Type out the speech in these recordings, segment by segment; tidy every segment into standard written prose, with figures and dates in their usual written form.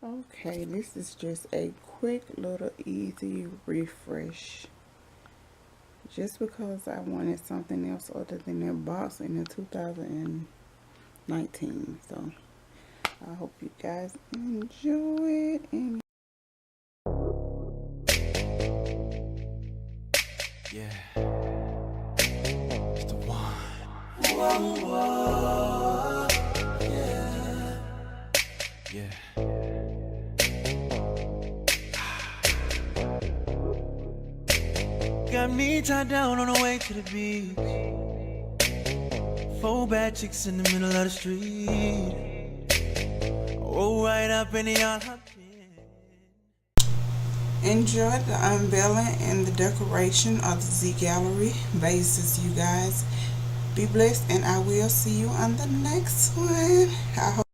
Okay, this is just a quick little easy refresh. Just because I wanted something else other than that box in the 2019. So I hope you guys enjoy it. And yeah, it's the one. Whoa, whoa, yeah, yeah. Got me tied down on the way to the beach. 4 bad chicks in the middle of the street. Oh, right up in the yard. enjoy the unveiling and the decoration of the Gallerie vases, you guys. Be blessed, and I will see you on the next one. I hope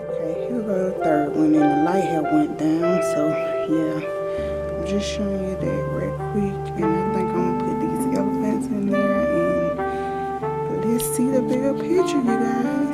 okay, here go the third one, and the light had went down. So yeah, I'm just showing you that real quick, and I think I'm gonna put these elephants in there, and let's see the bigger picture, you guys.